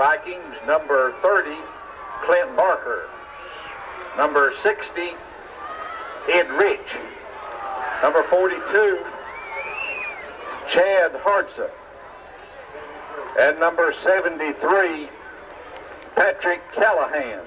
Vikings, number 30, Clint Barker. Number 60, Ed Rich. Number 42, Chad Hartson. And number 73, Patrick Callahan.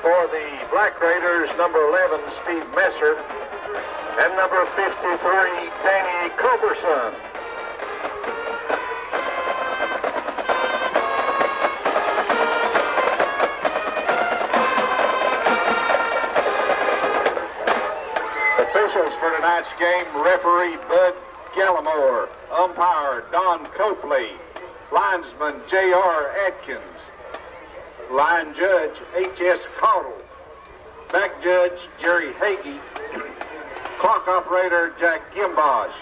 For the Black Raiders, number 11, Steve Messer, and number 53, Danny Culberson. Officials for tonight's game, referee Bud Gallimore, umpire Don Copley, linesman J.R. Atkins, line judge H.S. Caudle, back judge Jerry Hagee, clock operator Jack Gimbosh.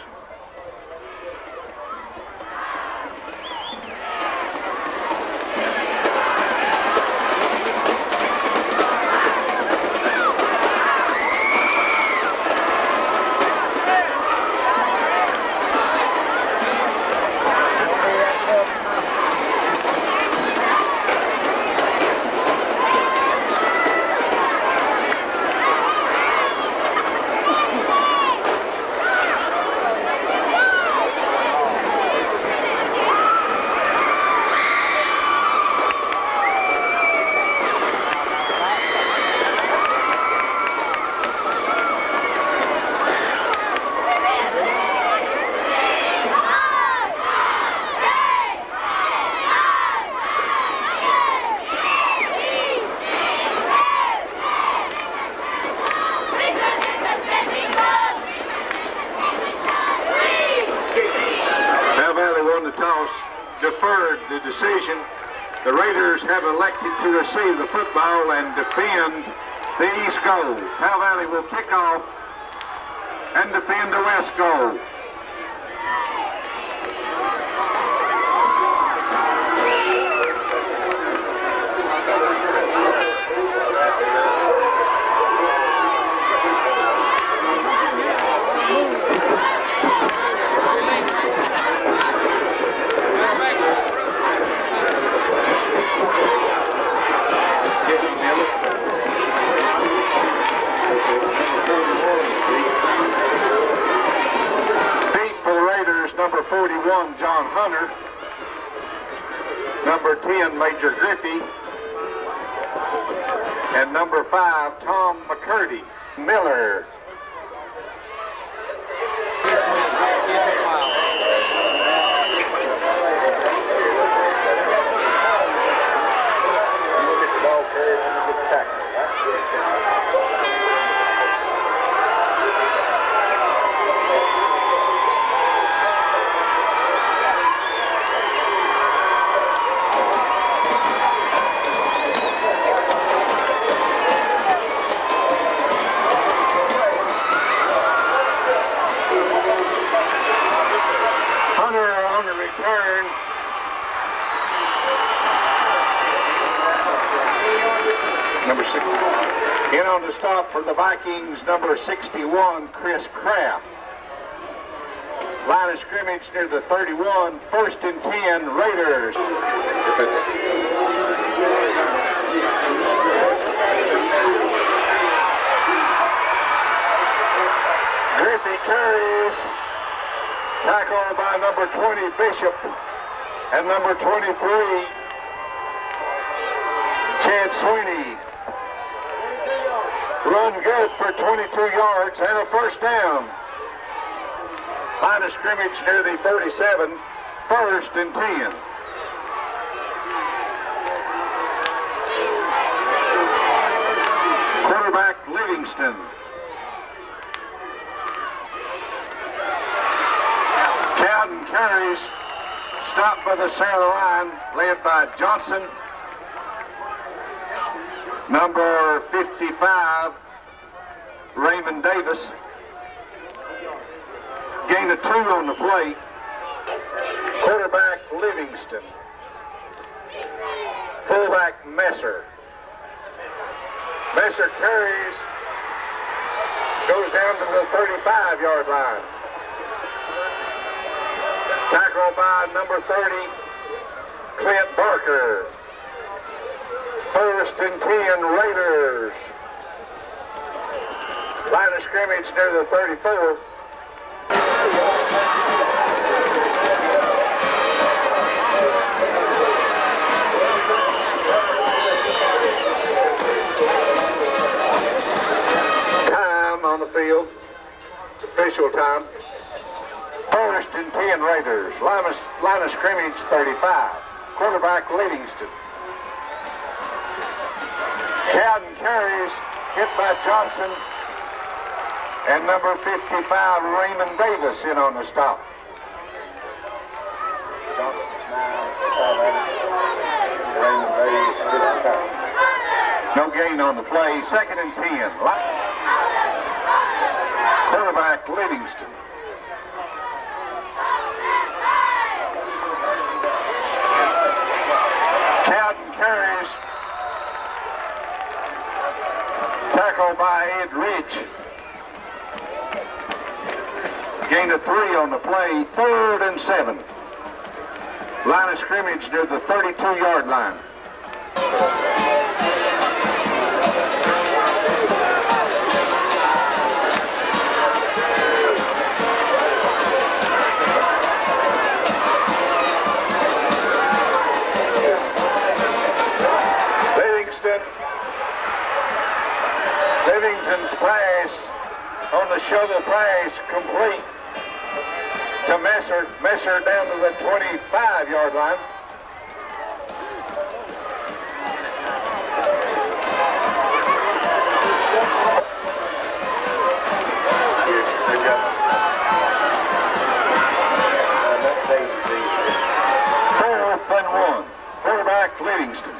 Deferred the decision. The Raiders have elected to receive the football and defend the east goal. Powell Valley will kick off and defend the west goal. Number 41, John Hunter. Number 10, Major Griffey. And number 5, Tom McCurdy. Miller. Return. Number 6. In on the stop for the Vikings, number 61, Chris Kraft. Line of scrimmage near the 31, 1st and 10, Raiders. Griffey carries. Tackled by number 20, Bishop, and number 23, Chad Sweeney. Run good for 22 yards and a first down. Line of scrimmage near the 37, first and 10. Quarterback Livingston. Cowden carries, stopped by the center of the line, led by Johnson. Number 55, Raymond Davis. Gain of 2 on the play. Quarterback Livingston. Fullback Messer. Messer carries, goes down to the 35-yard line. Tackled by number 30, Clint Barker. First and 10, Raiders. Line of scrimmage near the 34. Time on the field. It's official time. First and 10, Raiders. Line of scrimmage 35. Quarterback Livingston. Cowden carries, hit by Johnson, and number 55, Raymond Davis, in on the stop. No gain on the play. Second and 10. Quarterback Livingston. Cowden carries. Tackled by Ed Ridge. Gain of 3 on the play. Third and 7. Line of scrimmage near the 32-yard line. Livingston's pass on the shovel pass complete to Messer. Messer down to the 25-yard line. Fourth and 1. Quarterback Livingston.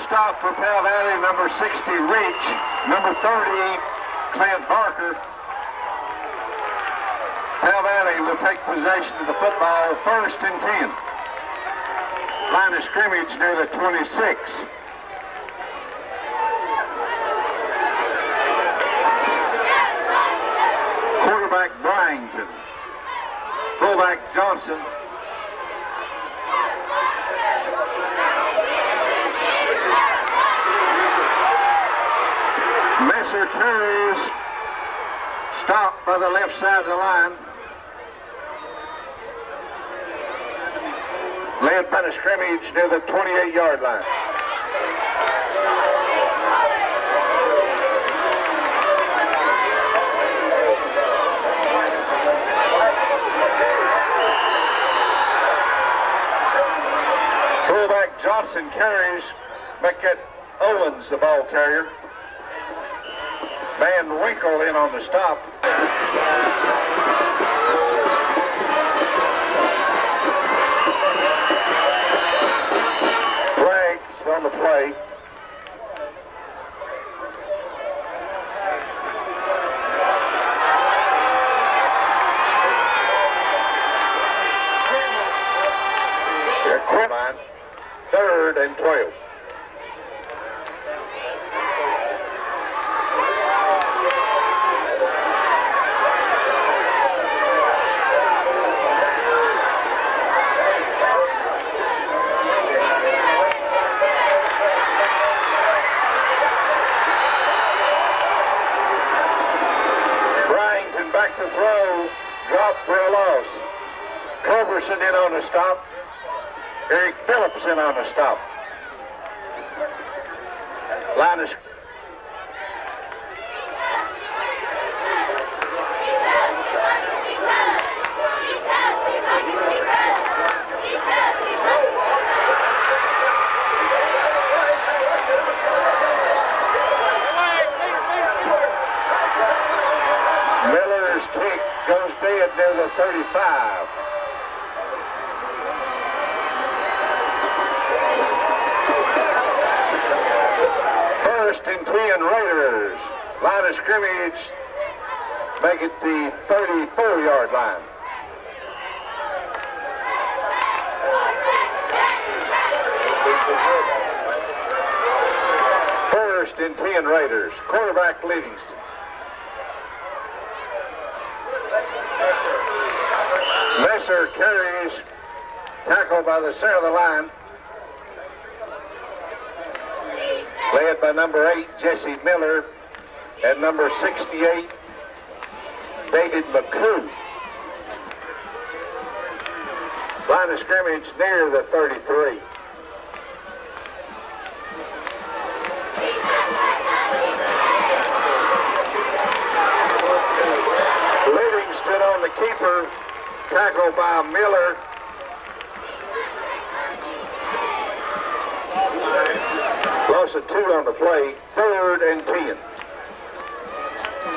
Stop for Powell Valley, number 60, Rich, number 30, Clint Barker. Powell Valley will take possession of the football, first and 10. Line of scrimmage near the 26. Quarterback Byington. Fullback Johnson. Messer carries, stopped by the left side of the line. Led by the scrimmage near the 28-yard line. Fullback Johnson carries, back at Owens, the ball carrier. Van Winkle in on the stop. Flags on the play. Line, third and 12. Norton back to throw. Drop for a loss. Culberson in on the stop. Eric Phillips in on the stop. Linus. Miller's kick goes dead near the 35. First and 10 Raiders. Line of scrimmage, make it the 34-yard line. First and 10 Raiders. Quarterback Livingston. Messer carries, tackled by the center of the line. Led by number 8, Jesse Miller, and number 68, David McCoo. Line of scrimmage near the 33. Livingston on the keeper, tackled by Miller. Loss of 2 on the play, 3rd and 10.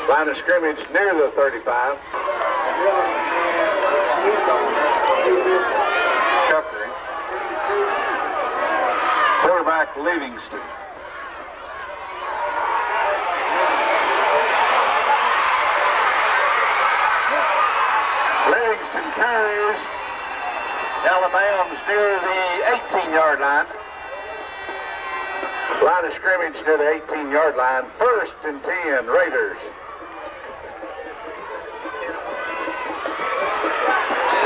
Line of scrimmage near the 35. Covering. Quarterback Livingston. Livingston carries. Alabama's near the 18-yard line. Line of scrimmage near the 18-yard line. First and 10 Raiders.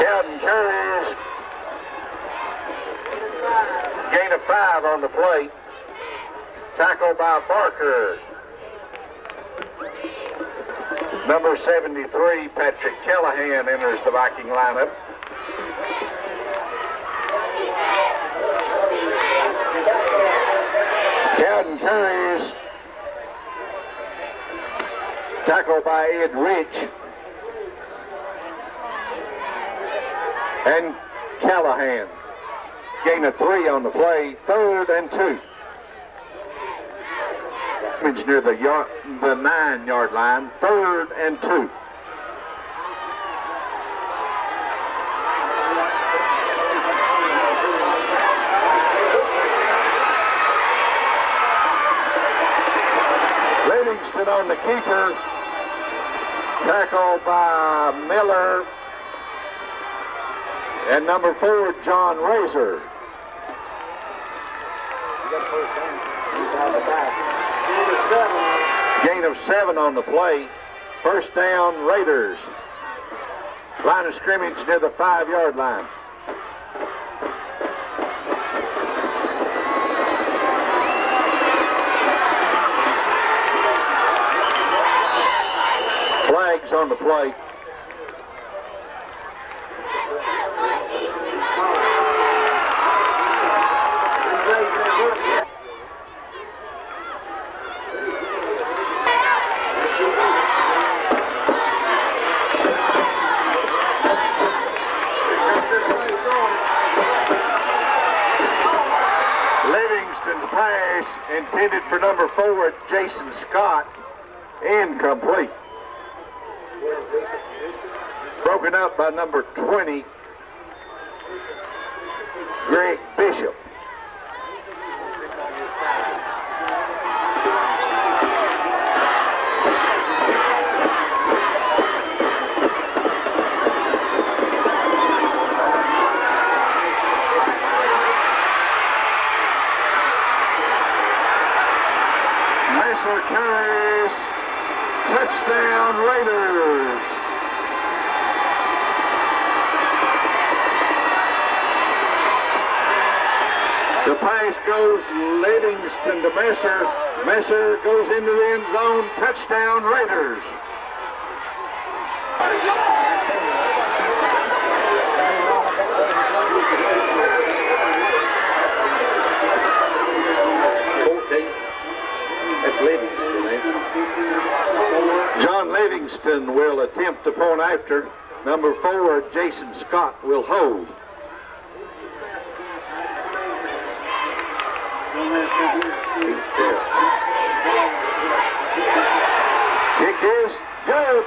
Cowden carries. Gain of 5 on the play. Tackled by Barker. Number 73, Patrick Callahan, enters the Viking lineup. Cowden carries. Tackled by Ed Rich. And Callahan. Gain of 3 on the play, 3rd and 2. Near the 9-yard line, 3rd and 2. Livingston on the keeper, tackled by Miller, and number 4, John Razor. Gain of 7 on the play. First down, Raiders. Line of scrimmage near the 5-yard line. Flags on the play. Pass intended for number 4, Jason Scott, incomplete. Broken up by number 20, Greg Bishop. Carries. Touchdown Raiders. The pass goes Livingston to Messer. Messer goes into the end zone. Touchdown Raiders. John Livingston will attempt to point after. Number 4, Jason Scott will hold. Kick is good.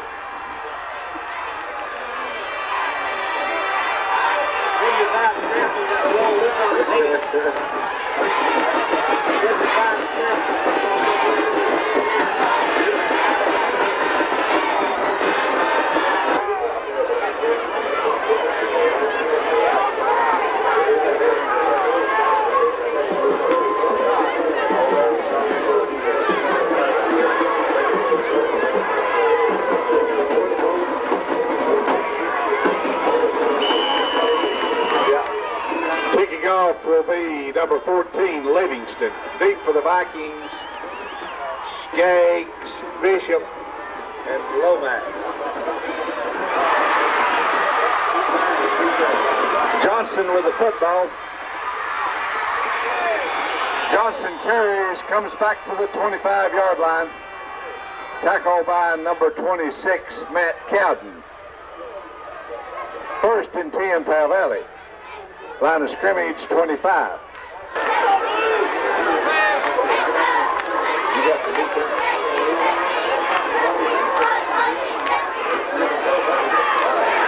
Kicking off will be number 14, Livingston. Deep for the Vikings, Skaggs, Bishop, and Lomax. Johnson with the football. Johnson carries, comes back to the 25-yard line. Tackled by number 26, Matt Cowden. First and 10, Powell Valley. Line of scrimmage, 25.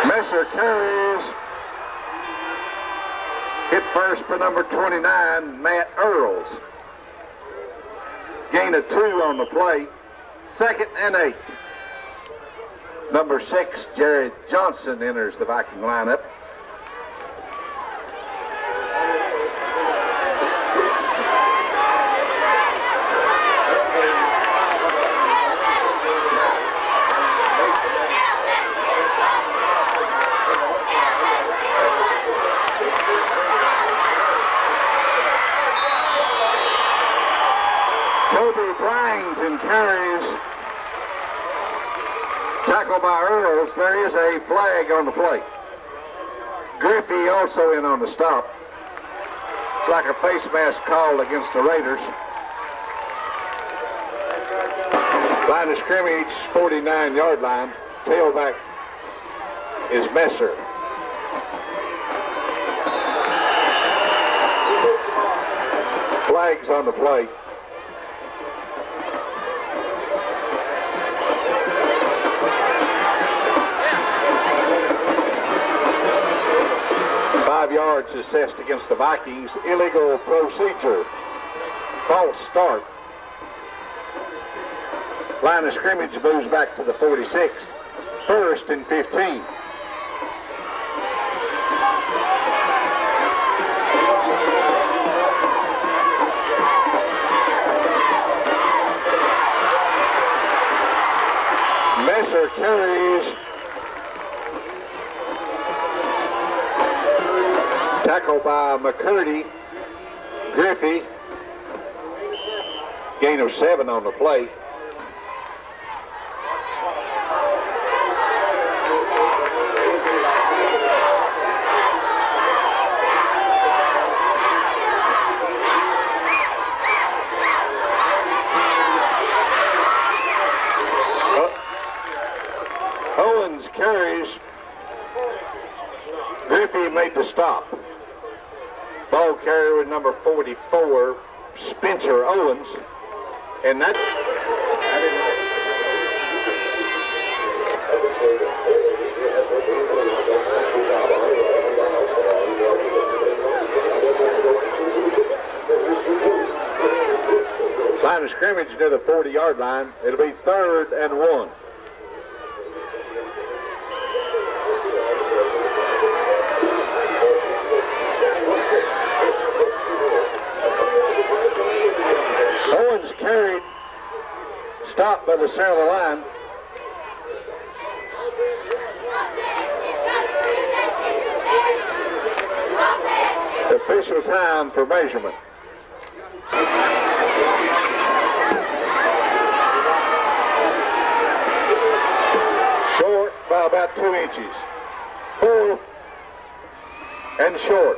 Messer carries. Hit first for number 29, Matt Earls. Gain of 2 on the play. Second and 8. Number 6, Jared Johnson enters the Viking lineup. Carries, tackled by Earls. There is a flag on the play. Griffey also in on the stop. It's like a face mask called against the Raiders. Line of scrimmage, 49-yard line. Tailback is Messer. Flags on the play. Yards assessed against the Vikings. Illegal procedure. False start. Line of scrimmage moves back to the 46. First and 15. Messer carries. Tackled by McCurdy. Griffey. Gain of 7 on the play. Owens carries. Griffey made the stop. Ball carrier with number 44, Spencer Owens. And that line of scrimmage near the 40-yard line. It'll be 3rd and 1. Carried, stopped by the center of the line. Official time for measurement. Short by by about 2 inches. 4th and short.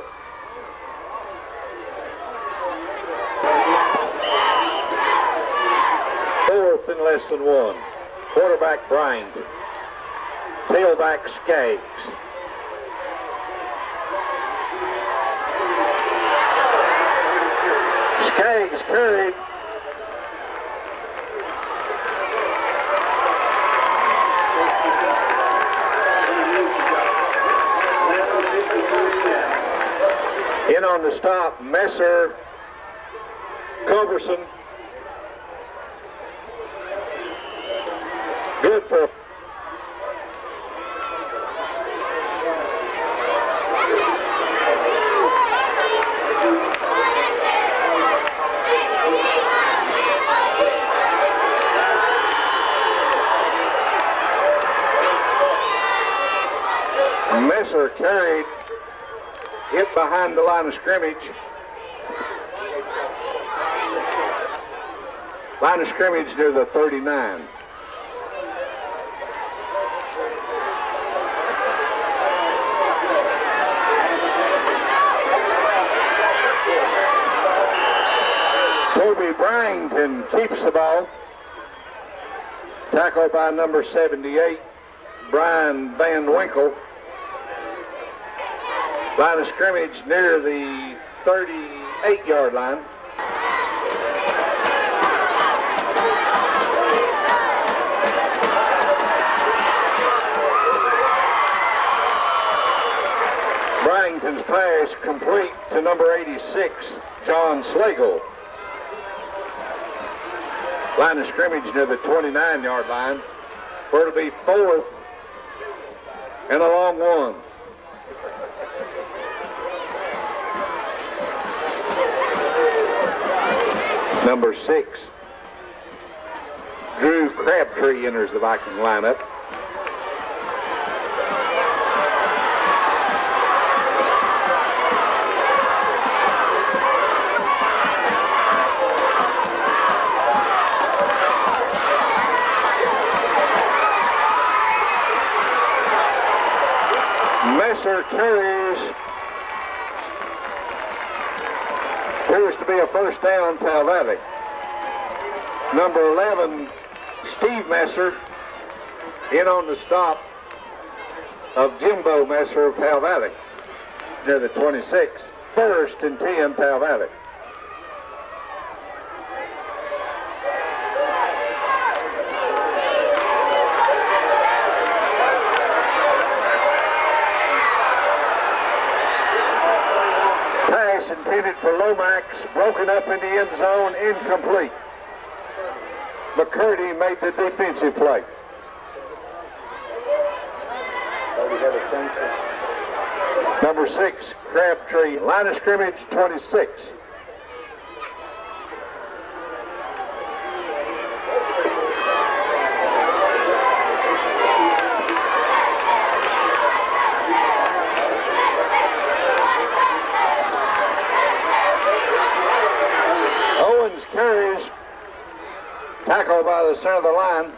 Fourth and less than 1. Quarterback Bryant. Tailback Skaggs. Skaggs carried. In on the stop, Messer, Culberson. Good for Messer carried, hit behind the line of scrimmage. Line of scrimmage near the 39. Toby Bryington keeps the ball. Tackled by number 78, Brian Van Winkle. Line of scrimmage near the 38-yard line. Bryington's pass complete to number 86, John Slagle. Line of scrimmage near the 29-yard line, where it'll be 4th and a long 1. Number 6, Drew Crabtree enters the Viking lineup. Messer carries. Appears to be a first down, Powell Valley. Number 11, Steve Messer, in on the stop of Jimbo Messer of Powell Valley, near the 26. 1st and 10, Powell Valley. Intended for Lomax, broken up in the end zone, incomplete. McCurdy made the defensive play. Number 6, Crabtree, line of scrimmage, 26. Carries, tackled by the center of the line,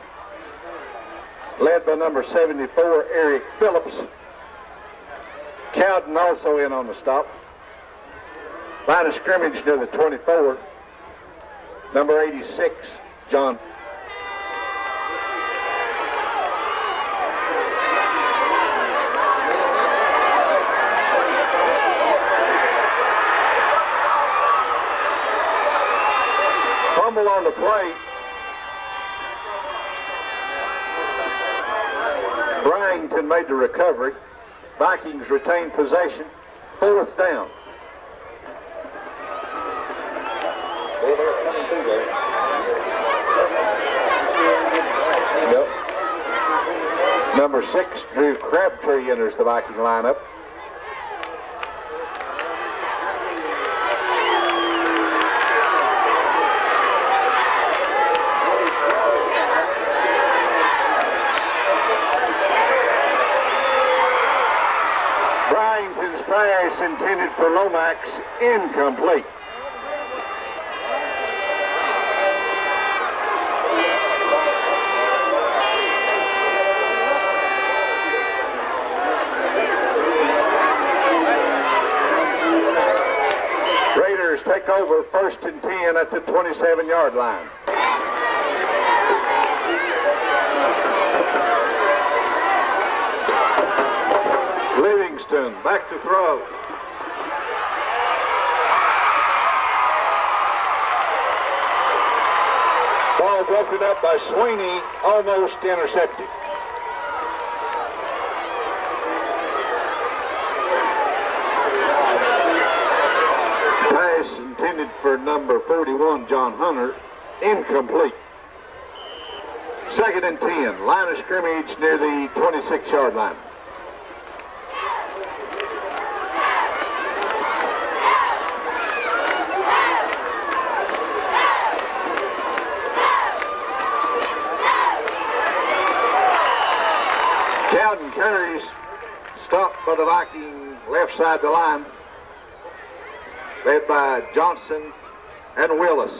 led by number 74, Eric Phillips. Cowden also in on the stop. Line of scrimmage near the 24, number 86, John. On the play. Bryington made the recovery. Vikings retain possession. 4th down. Yep. Number 6, Drew Crabtree enters the Viking lineup. Pass intended for Lomax, incomplete. over 1st and 10 at the 27-yard line. Livingston back to throw. Ball broken up by Sweeney, almost intercepted. Pass intended for number 41, John Hunter, incomplete. 2nd and 10, line of scrimmage near the 26-yard line. Cowden carries, stopped by the Viking left side of the line, led by Johnson and Willis.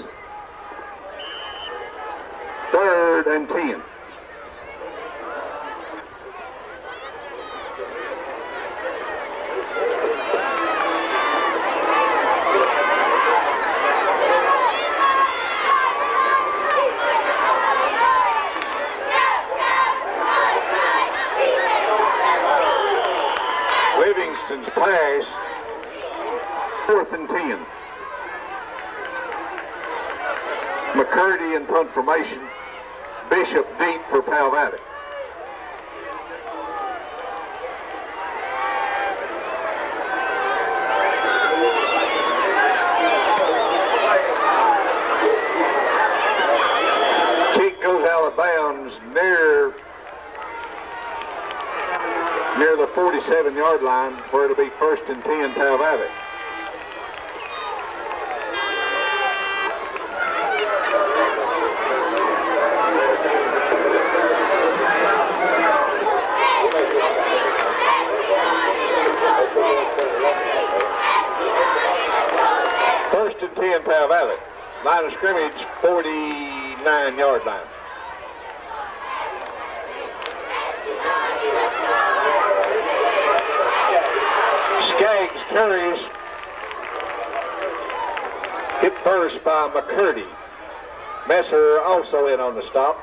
3rd and 10. Livingston's pass, 4th and 10. McCurdy in punt formation. Bishop deep for Powell Valley. Kick goes out of bounds near the 47-yard line, where it'll be 1st and 10, Powell Valley. Powell Valley. Line of scrimmage, 49-yard line. Skaggs carries. Hit first by McCurdy. Messer also in on the stop.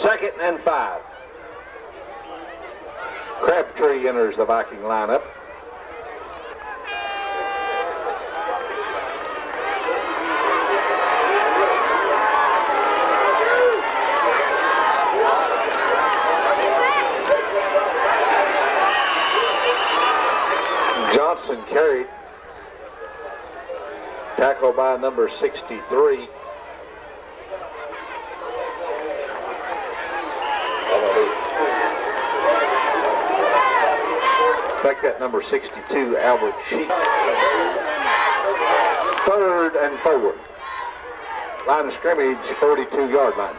2nd and 5. Crabtree enters the Viking lineup. Johnson carried. Tackled by number 63. Back that number 62, Albert Sheep. 3rd and 4. Line of scrimmage, 42-yard line.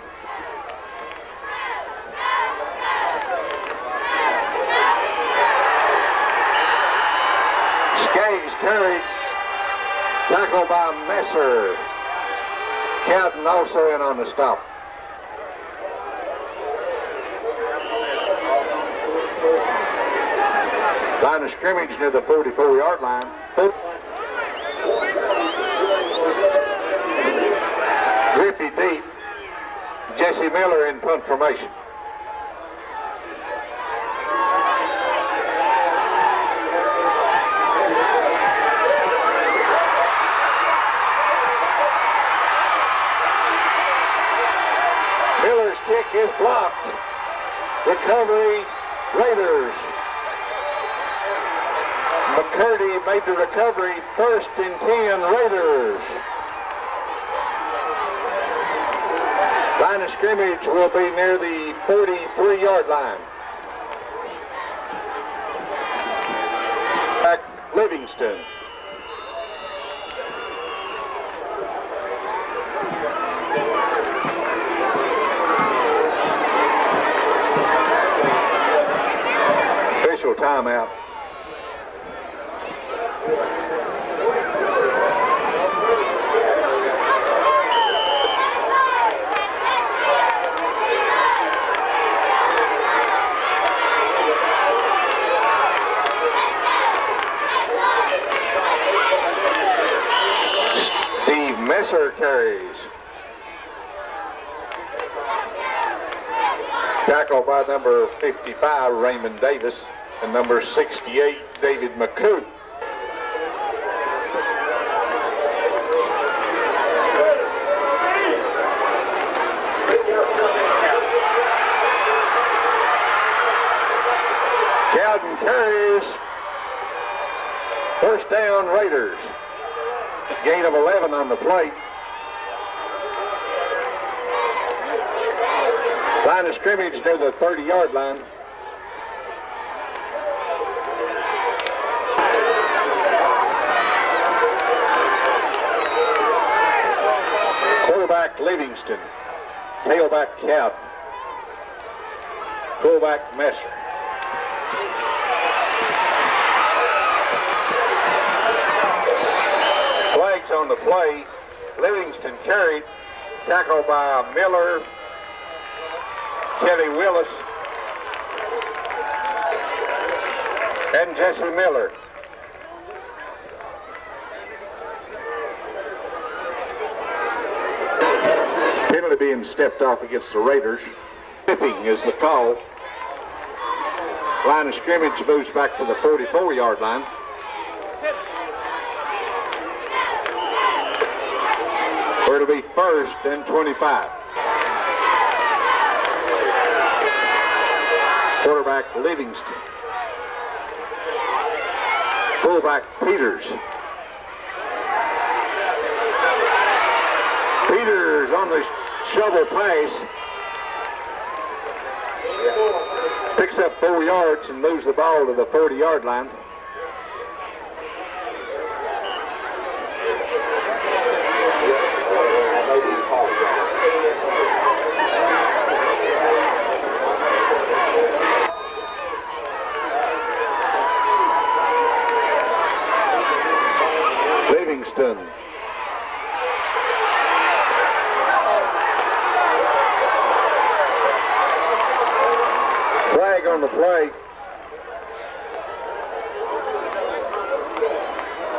Skaggs carried. Tackled by Messer. Cowden also in on the stop. Line of scrimmage near the 44-yard line. Griffey deep. Jesse Miller in punt formation. Miller's kick is blocked. Recovery, Raiders. McCurdy made the recovery, 1st and 10, Raiders. Line of scrimmage will be near the 43-yard line. Back Livingston. Official timeout. carries. Tackle by number 55, Raymond Davis, and number 68, David McCoot. Cowden carries. First down, Raiders. Gain of 11 on the plate. Line of scrimmage near the 30-yard line. Quarterback Livingston. Tailback Cowden. Fullback Messer. Flags on the play. Livingston carried. Tackle by Miller. Kelly Willis and Jesse Miller. Penalty being stepped off against the Raiders. Tipping is the call. Line of scrimmage moves back to the 44-yard line. Where it'll be first and 25. Quarterback Livingston. Fullback Peters. Peters on the shovel pass. Picks up 4 yards and moves the ball to the 40-yard line. Livingston. Flag on the play.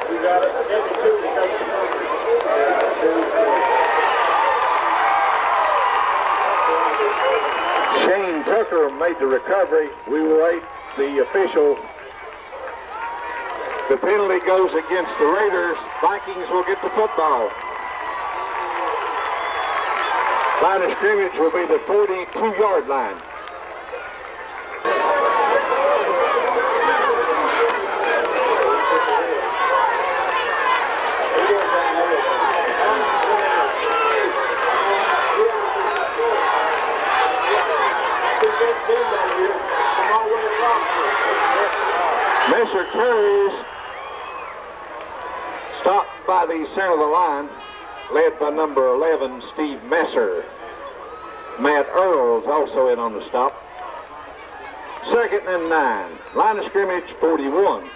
We got it. Shane Tucker made the recovery. We will wait the official. The penalty goes against the Raiders. Vikings will get the football. Line of scrimmage will be the 42-yard line. Messer carries. Stopped by the center of the line, led by number 11, Steve Messer. Matt Earls also in on the stop. Second and 9. Line of scrimmage, 41.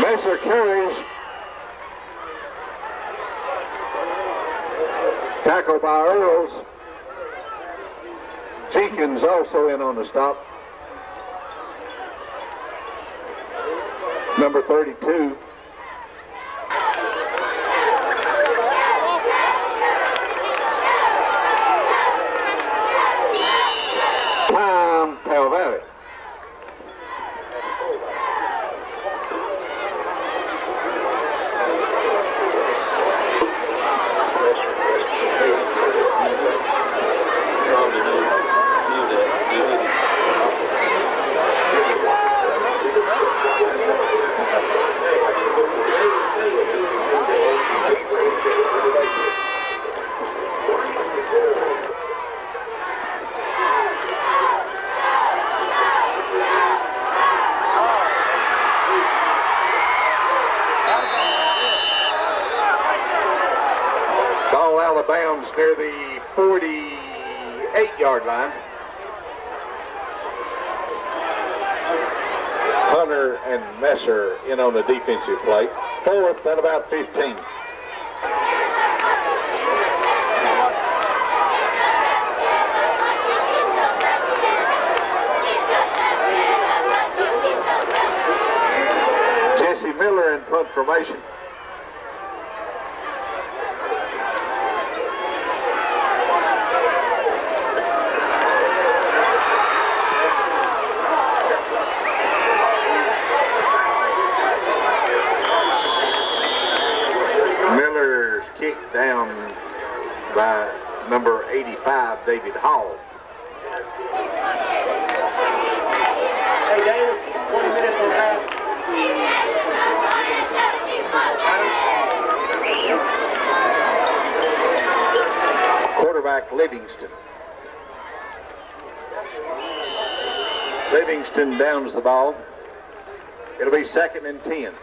Messer carries. Tackle by Earls. Jenkins also in on the stop. Number 32. Time, Powell Valley. Ball out of bounds near the 48-yard line. Hunter and Messer in on the defensive plate. Fourth at about 15. Jesse Miller in punt formation. Down by number 85, David Hall. Hey, David, 20 minutes on that. Quarterback Livingston. Livingston downs the ball. It'll be 2nd and 10.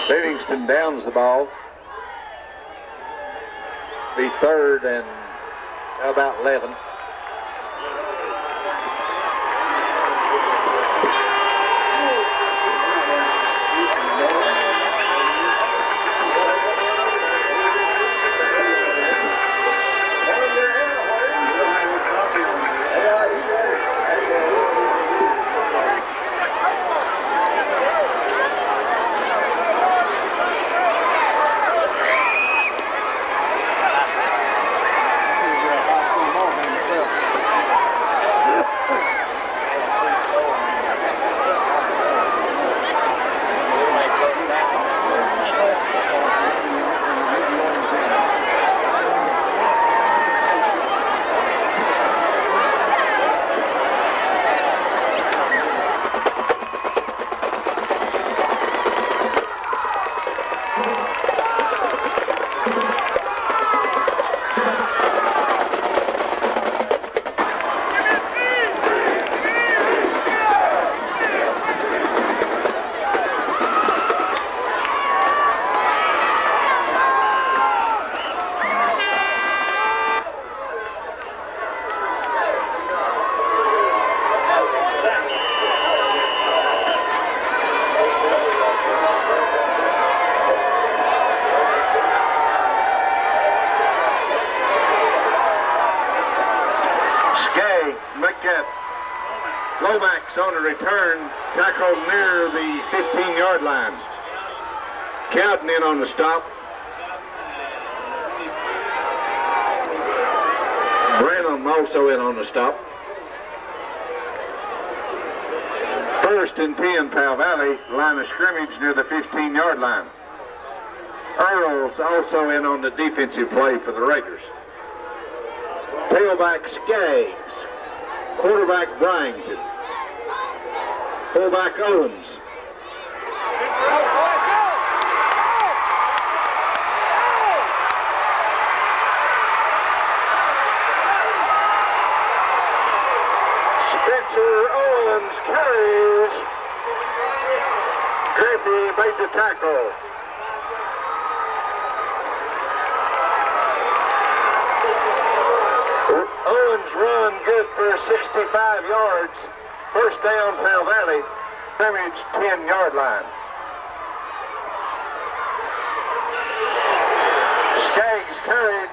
Livingston downs the ball. Be 3rd and about 11. On a return, tackled near the 15-yard line. Cowden in on the stop. Branham also in on the stop. 1st and 10, Powell Valley, line of scrimmage near the 15-yard line. Earls also in on the defensive play for the Raiders. Tailback Skaggs. Quarterback Bryington. Fullback Owens. Spencer Owens carries. Griffey made the tackle. Owens run good for 65 yards. 1st down, Powell Valley, scrimmage 10-yard line. Skaggs carried,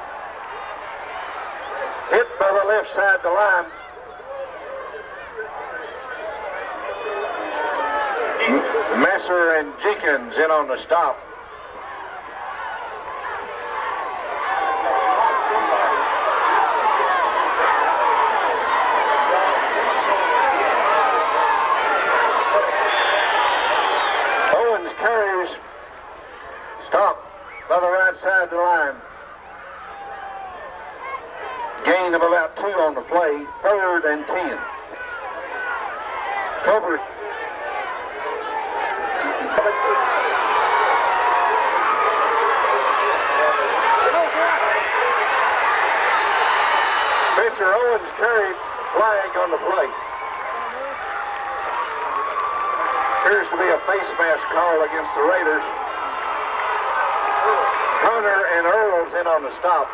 hit by the left side of the line. Messer and Jenkins in on the stop. By the right side of the line. Gain of about 2 on the play. 3rd and 10. Cover. Spencer Owens carried, flag on the play. Appears to be a face mask call against the Raiders. Hunter and Earls in on the stop.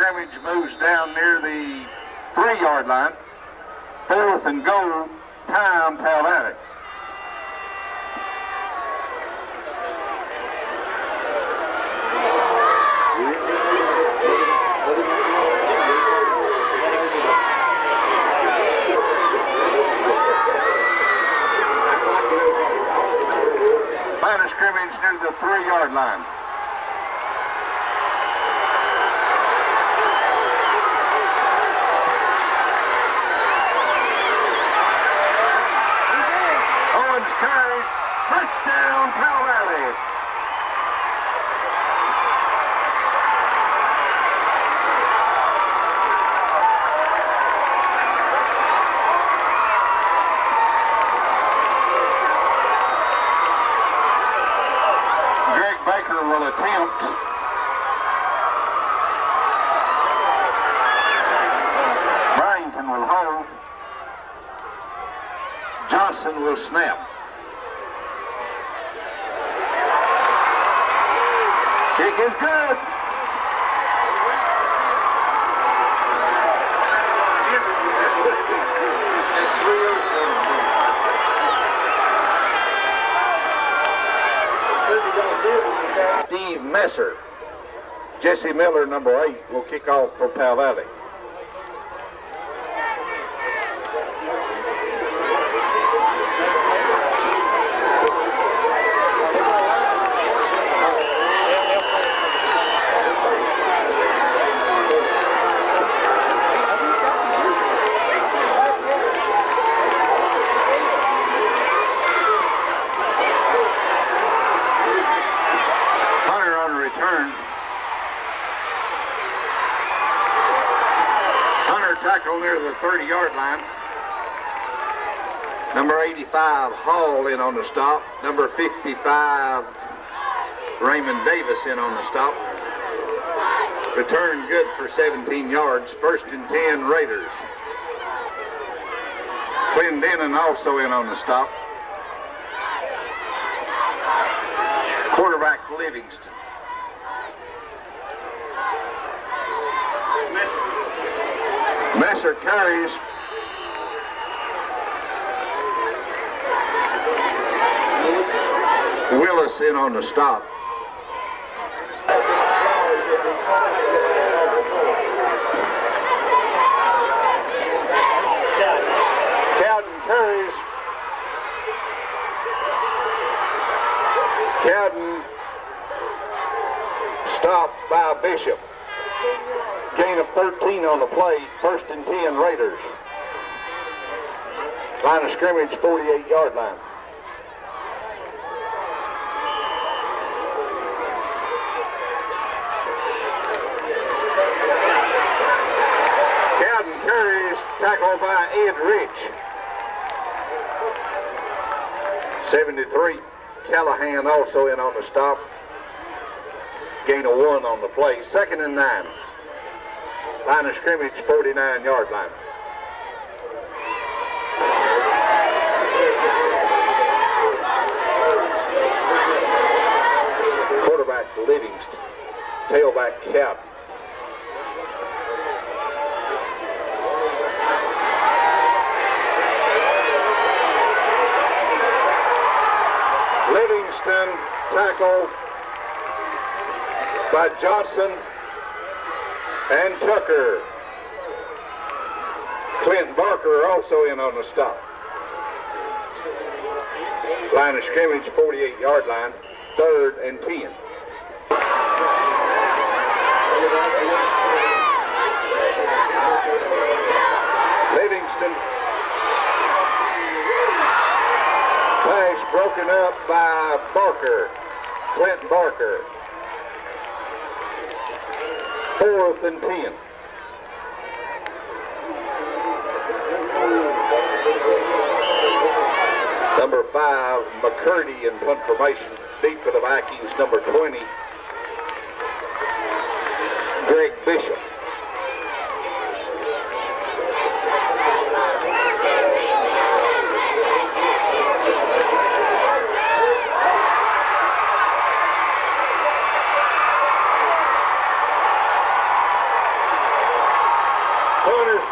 scrimmage moves down near the 3-yard line. 4th and goal, time, Powell Valley. Line of scrimmage near the 3-yard line. Carries, touchdown, Powell Valley. Greg Baker will attempt. Byington will hold. Johnson will snap. Kick is good. Steve Messer. Jesse Miller, number 8, will kick off for Powell Valley. Tackle near the 30-yard line. Number 85, Hall, in on the stop. Number 55, Raymond Davis, in on the stop. Return good for 17 yards. 1st and 10, Raiders. Clendenin also in on the stop. Quarterback Livingston. Messer carries. Willis in on the stop. Cowden carries. Cowden stopped by Bishop. Gain of 13 on the play. 1st and 10, Raiders. Line of scrimmage, 48-yard line. Cowden carries, tackled by Ed Rich. 73, Callahan also in on the stop. Gain of 1 on the play. 2nd and 9. Line of scrimmage, 49-yard line. Quarterback Livingston. Tailback Cowden. Livingston tackled by Johnson and Tucker. Clint Barker also in on the stop. Line of scrimmage, 48-yard line. 3rd and 10. Livingston. Pass broken up by Barker. Clint Barker. 4th and 10. Number 5, McCurdy in punt formation. Deep for the Vikings, number 20, Greg Bishop.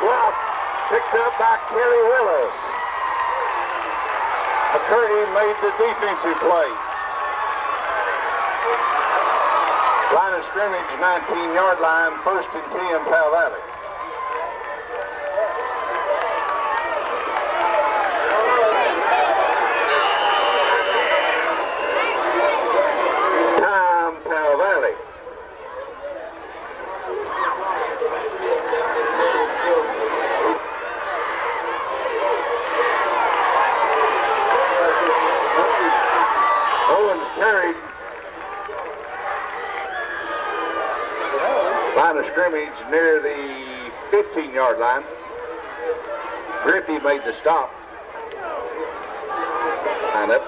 block picked up by Kerry Willis. McCurdy made the defensive play. Line of scrimmage, 19-yard line, 1st and 10, Powell Valley. Time, Powell Valley. Owens carried. Line of scrimmage near the 15-yard line. Griffey made the stop. Line up.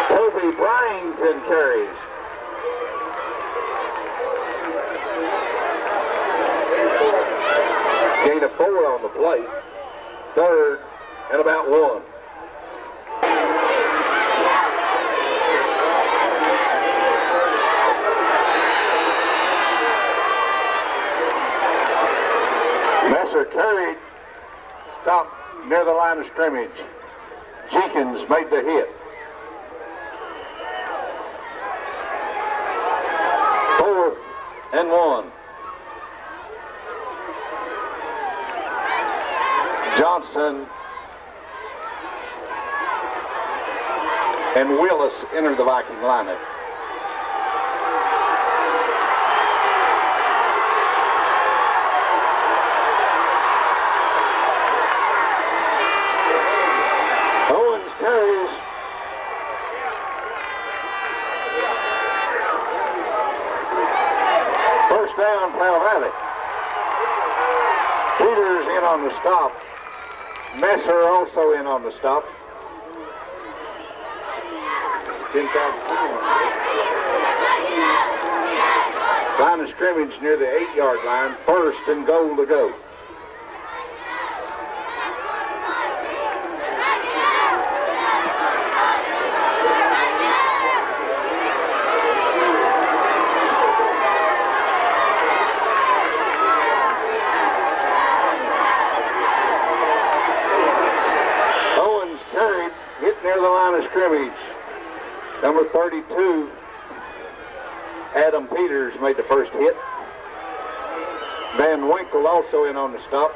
Toby Bryington carries. Gain of 4 on the play. 3rd and about 1. Messer carried. Stopped near the line of scrimmage. Jenkins made the hit. 4th and 1. Johnson and Willis enter the Viking lineup. Owens carries. First down, Powell Valley. Peters in on the stop. Messer also in on the stop. 10-10. Line of scrimmage near the 8-yard line. 1st and goal to go. Near the line of scrimmage. Number 32, Adam Peters made the first hit. Van Winkle also in on the stop.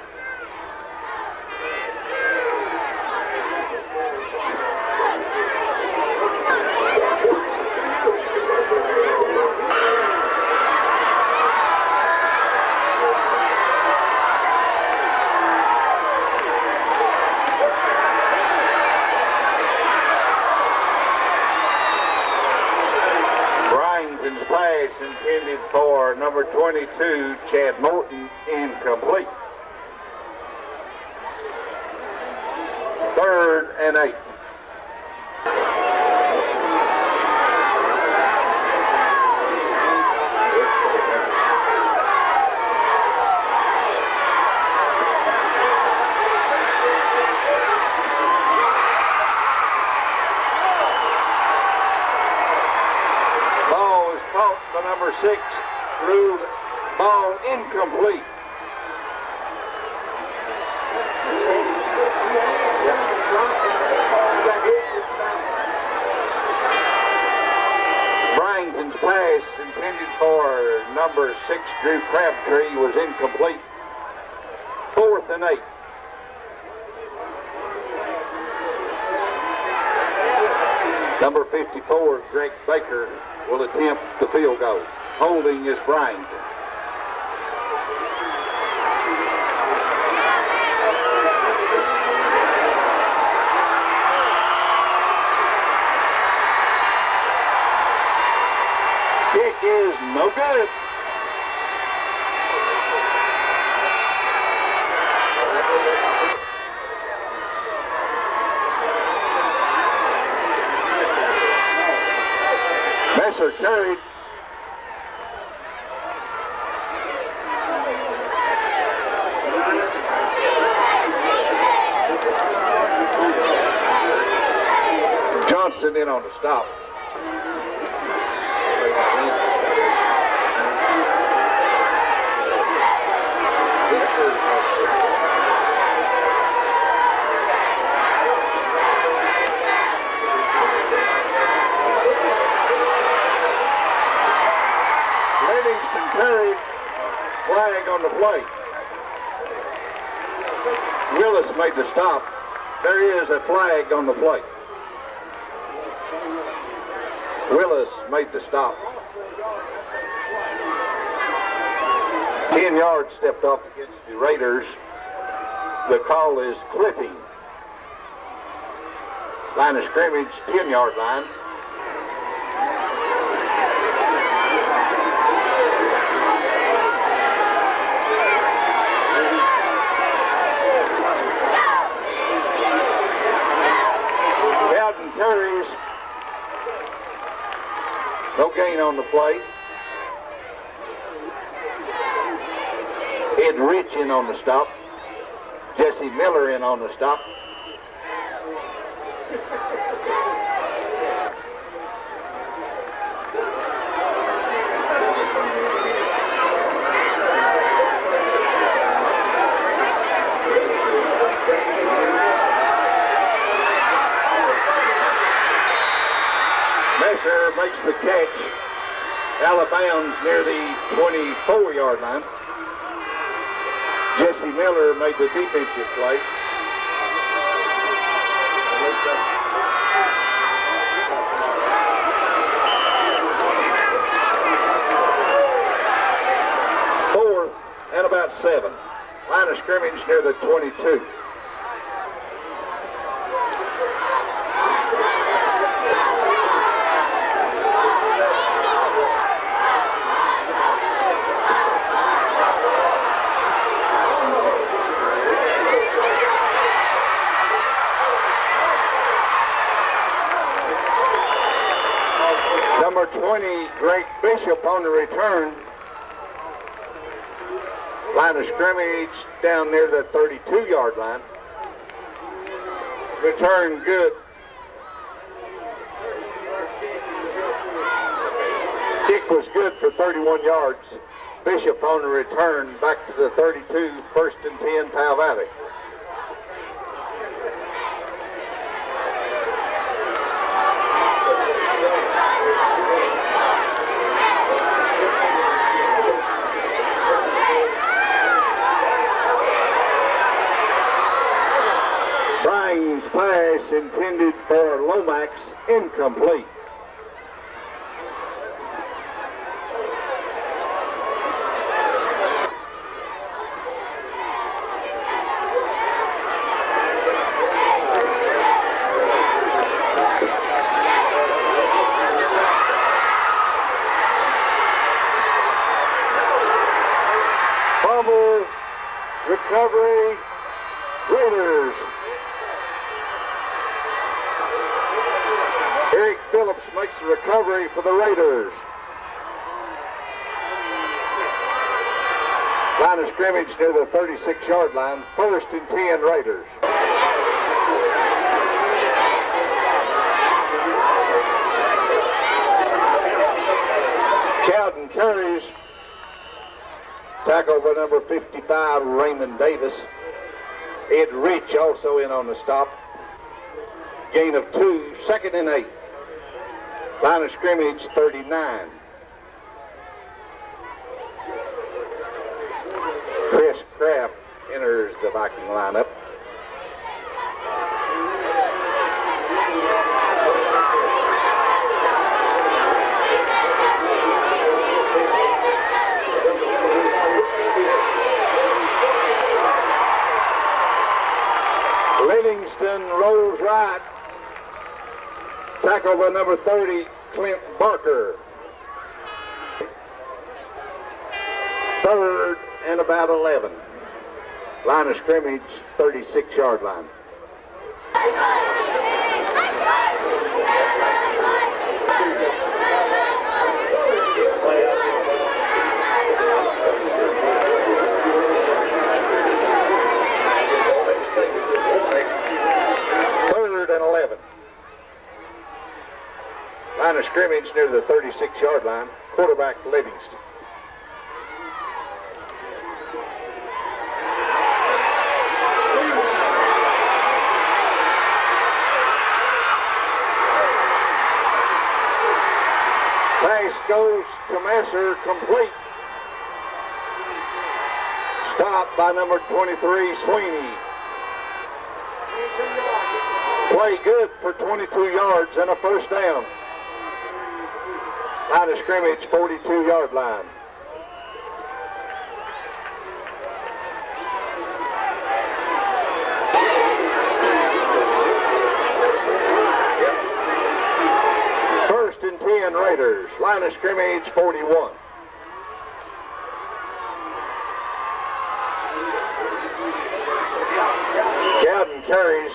Pass intended for number 22, Chad Norton, incomplete. 3rd and 8. The number 6 threw the ball incomplete. Bryington's pass intended for number 6 Drew Crabtree was incomplete. 4th and 8. Number 54, Greg Baker, will attempt the field goal. Holding is Bryington. Kick is no good. Messer carried. Livingston in on the stop. Livingston carried, flag on the plate. Willis made the stop. There is a flag on the plate. Willis made the stop. 10 yards stepped off against the Raiders. The call is clipping. Line of scrimmage, 10-yard line. Carries. No gain on the play. Ed Rich in on the stop. Jesse Miller in on the stop. Makes the catch out of bounds near the 24-yard line. Jesse Miller made the defensive play. Fourth and about 7. Line of scrimmage near the 22. Number 20, Drake Bishop on the return. Line of scrimmage down near the 32-yard line. Return good. Kick was good for 31 yards. Bishop on the return back to the 32, first and 10, Powell Valley. Pass intended for Lomax, incomplete. Fumble, recovery, Raiders. Eric Phillips makes the recovery for the Raiders. Line of scrimmage near the 36-yard line. First and 10 Raiders. Cowden carries. Tackle by number 55, Raymond Davis. Ed Rich also in on the stop. Gain of 2, second and 8. Line of scrimmage, 39. Chris Kraft enters the Viking lineup. Livingston rolls right. Tackle by number 30, Clint Barker. Third and about 11. Line of scrimmage, 36-yard line. scrimmage near the 36-yard line. Quarterback Livingston. Pass goes to Messer, complete. Stopped by number 23, Sweeney. Play good for 22 yards and a first down. Line of scrimmage, 42-yard line. First and 10 Raiders. Line of scrimmage, 41. Cowden carries.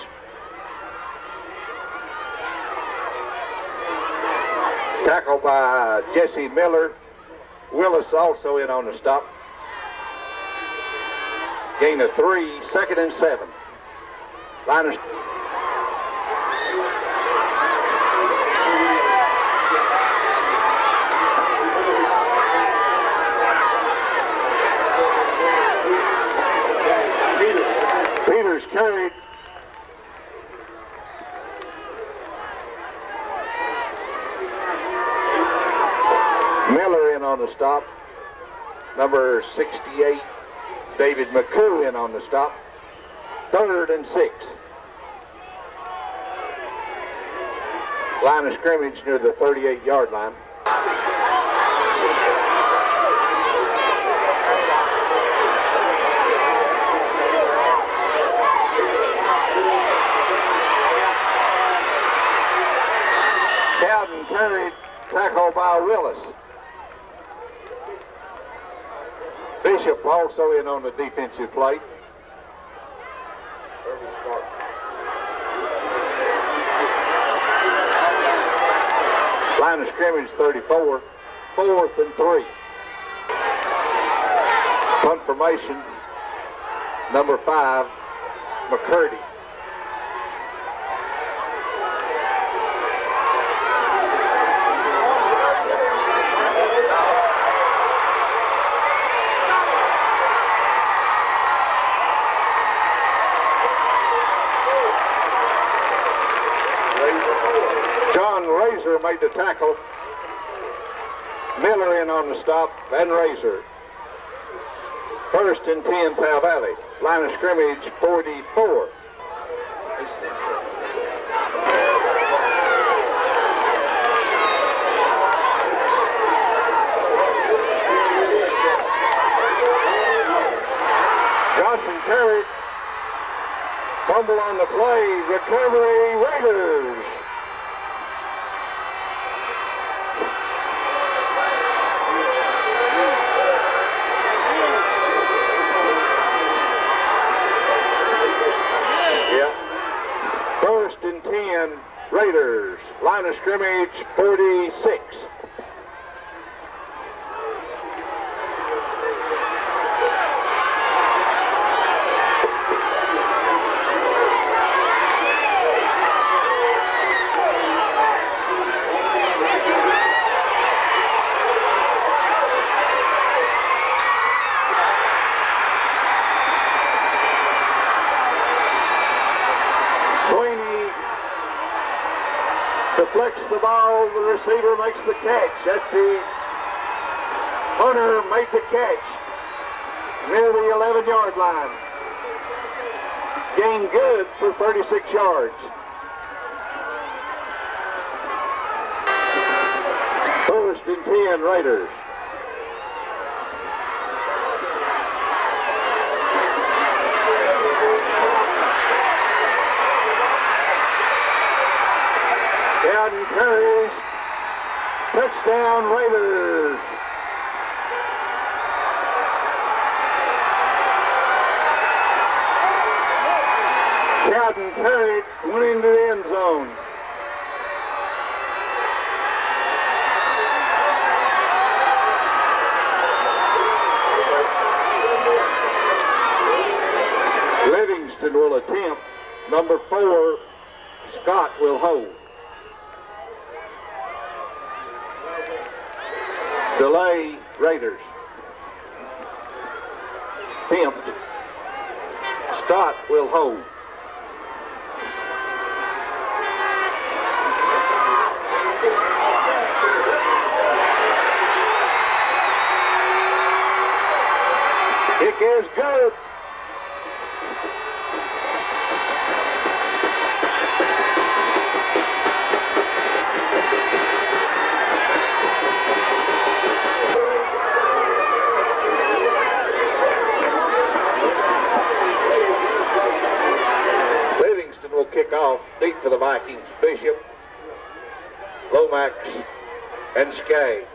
Tackle by Jesse Miller. Willis also in on the stop. Gain of 3, 2nd and 7. Line of Peters carried. Miller in on the stop. Number 68, David McCoo in on the stop. 3rd and 6. Line of scrimmage near the 38-yard line. Cowden carried, tackle by Willis. Bishop also in on the defensive plate. Line of scrimmage 34, 4th and 3. Punt formation, number 5, McCurdy. Made the tackle. Miller in on the stop, and Razor. 1st and 10, Powell Valley. Line of scrimmage, 44. Johnson carried. Fumble on the play. Recovery, Raiders. Raiders. Line of scrimmage, 46. Deflects the ball, the receiver makes the catch. That's the punter made the catch near the 11-yard line. Gain good for 36 yards. 1st and 10 Raiders. Cowden carries. Touchdown Raiders. Cowden carried, went into the end zone. Livingston will attempt. Number 4, Scott will hold. Delay Raiders. Pimped. Stott will hold. Kick is good. Livingston will kick off. Deep for the Vikings. Bishop, Lomax, and Skaggs.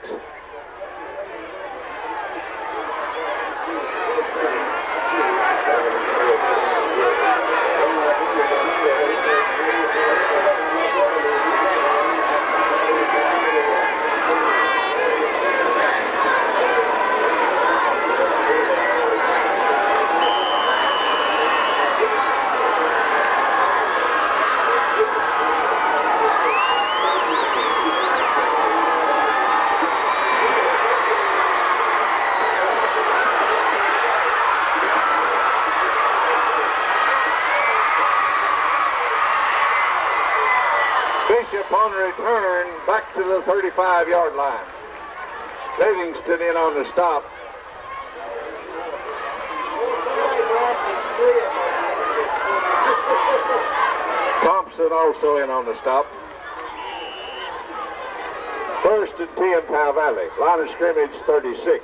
Bishop on return back to the 35-yard line. Livingston in on the stop. Thompson also in on the stop. 1st and 10, Powell Valley. Line of scrimmage 36.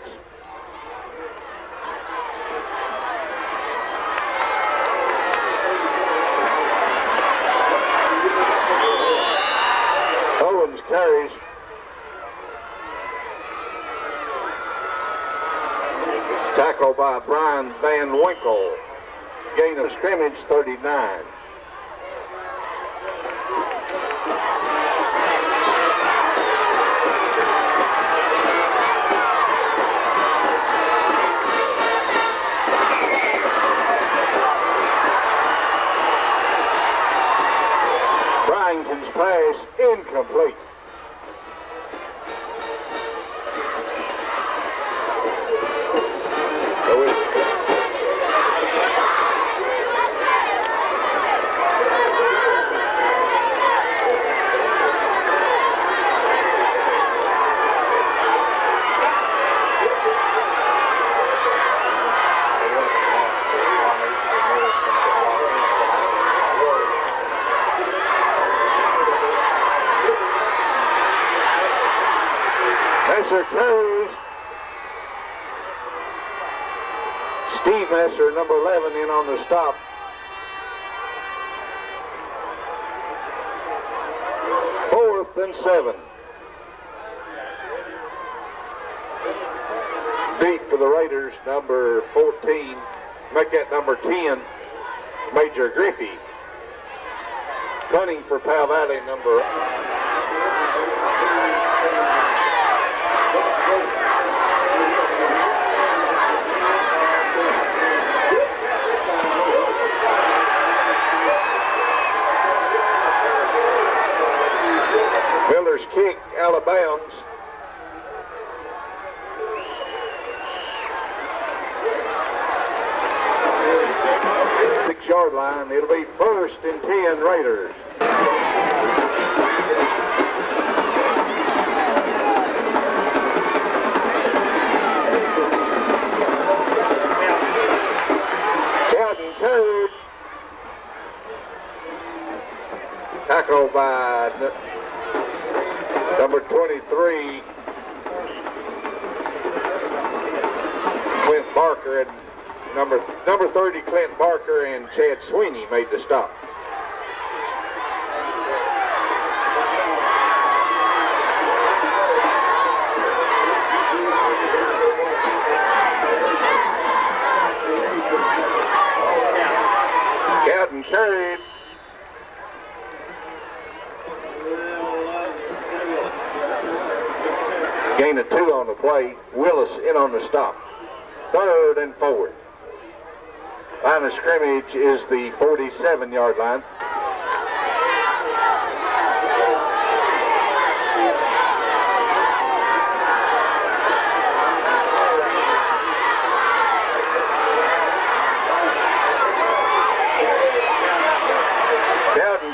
Owens carries. Tackle by Brian Van Winkle. Gain of scrimmage 39. Byington's pass incomplete. Messer carries. Steve Messer, number 11, in on the stop. Fourth and 7. Deep for the Raiders, number 14. Make that number 10, Major Griffey. Punting for Powell Valley, number... Miller's kick, out of bounds. Six-yard line. It'll be 1st and 10 Raiders. Cowden carried. Tackle by number 23, Clint Barker, and number 30, Clint Barker, and Chad Sweeney made the stop. Cowden carried. Gain of 2 on the play. Willis in on the stop. 3rd and 4. Line of scrimmage is the 47-yard line.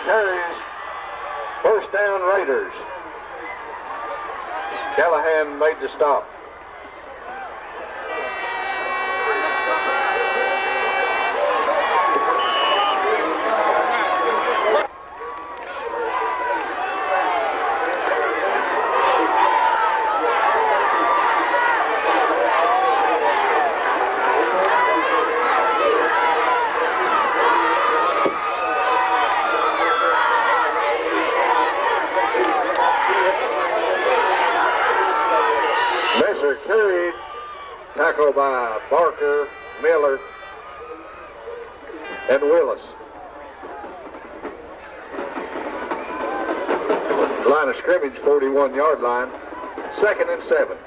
carries. First down, Raiders. Callahan made the stop. Carried, tackle by Barker, Miller, and Willis. Line of scrimmage, 41-yard line, 2nd and 7.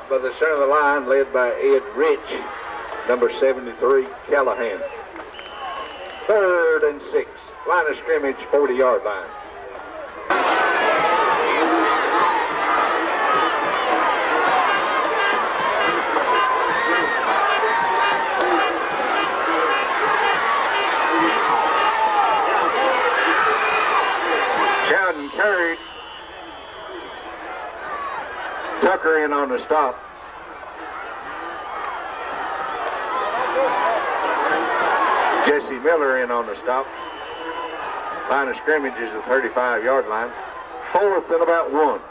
By the center of the line, led by Ed Rich, number 73, Callahan. 3rd and 6. Line of scrimmage, 40-yard line. Cowden carried. Tucker in on the stop. Jesse Miller in on the stop. Line of scrimmage is the 35-yard line. 4th and about 1.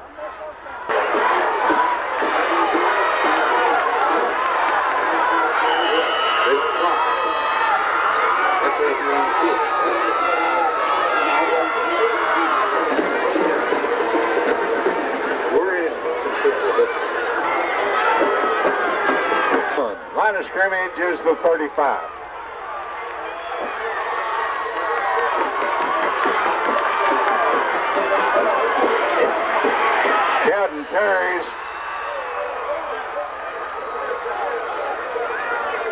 Line of scrimmage is the 35. Cowden carries.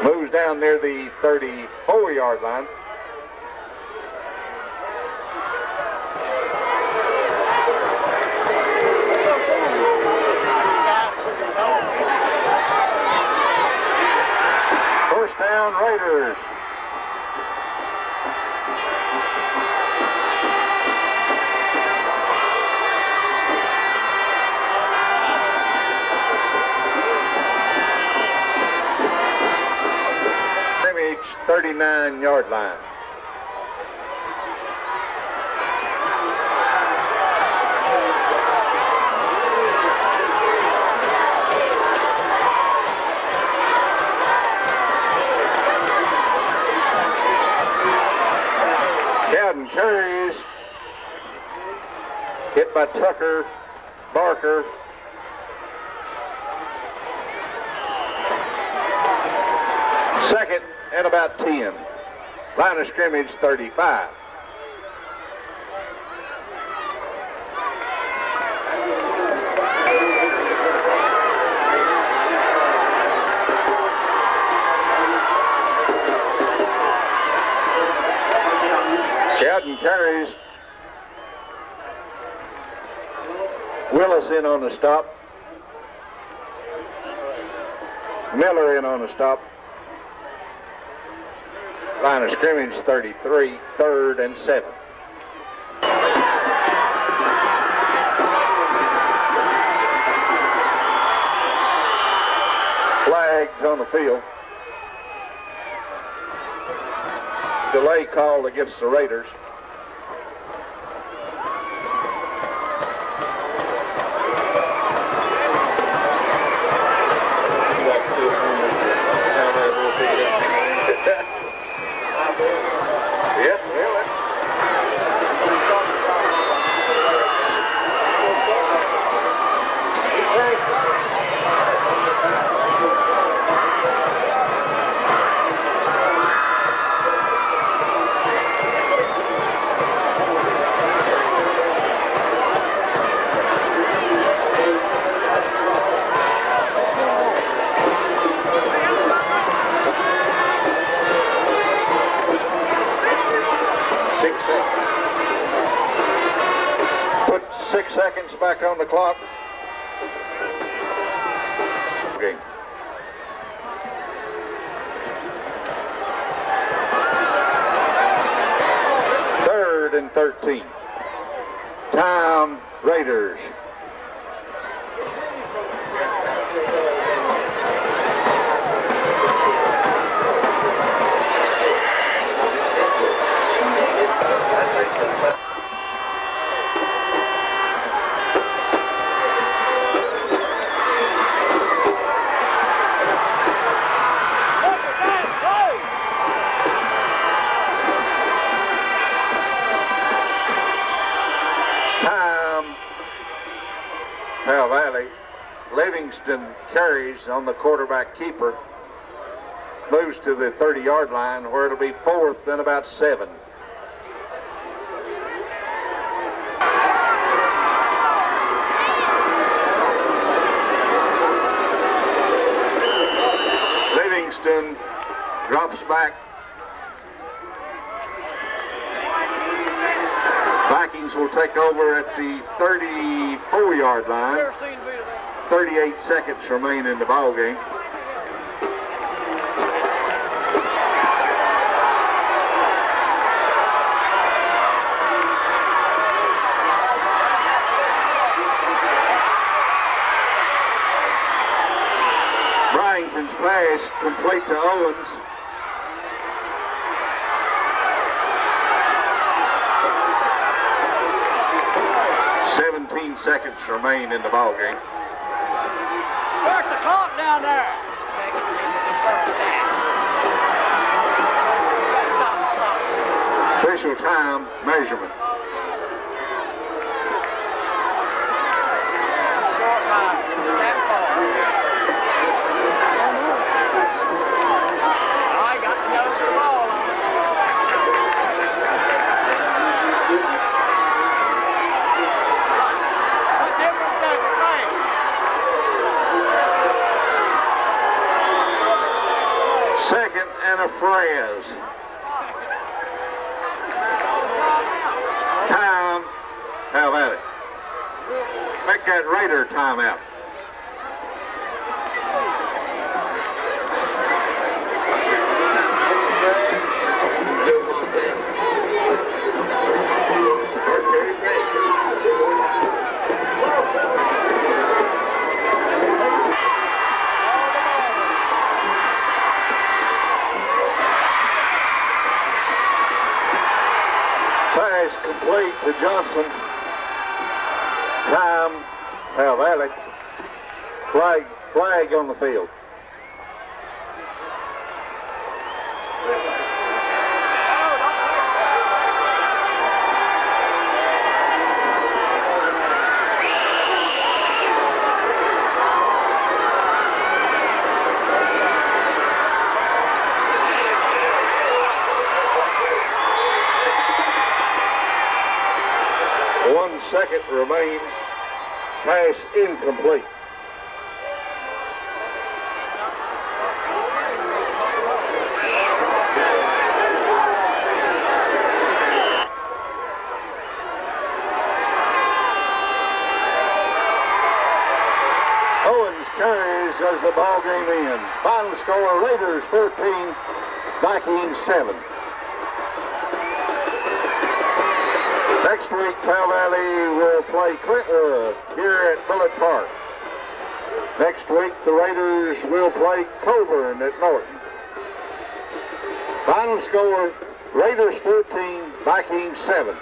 Moves down near the 34-yard line. First down, Raiders. Scrimmage, 39-yard line. Cowden carries. Hit by Tucker, Barker. Second and about 10. Line of scrimmage, 35. Cowden carries. Willis in on the stop. Miller in on the stop. Line of scrimmage, 33, 3rd and 7. Flags on the field. Delay called against the Raiders. seconds back on the clock. Game. Third and 13. Time, Raiders. Powell Valley. Livingston carries on the quarterback keeper. Moves to the 30-yard line where it'll be 4th and about 7. Livingston drops back. Vikings will take over at the 34-yard line. 38 seconds remain in the ball game. Bryington's pass complete to Owens. Seconds remain in the ball game. Start the clock down there. Second seconds and first down. Stop the clock. Official time measurement. Short line. That far. Oh, he got the nose of the ball on it. Second and a Friars. Time, Powell Valley. Make that Raider timeout. Complete to Johnson. Time, Powell Valley. Flag on the field. Second remains. Pass incomplete. Owens carries as the ball game ends. Final score: Raiders 13, Vikings 7. Next week, Powell Valley will play here at Bullitt Park. Next week, the Raiders will play Coburn at Norton. Final score, Raiders 14, Vikings 7.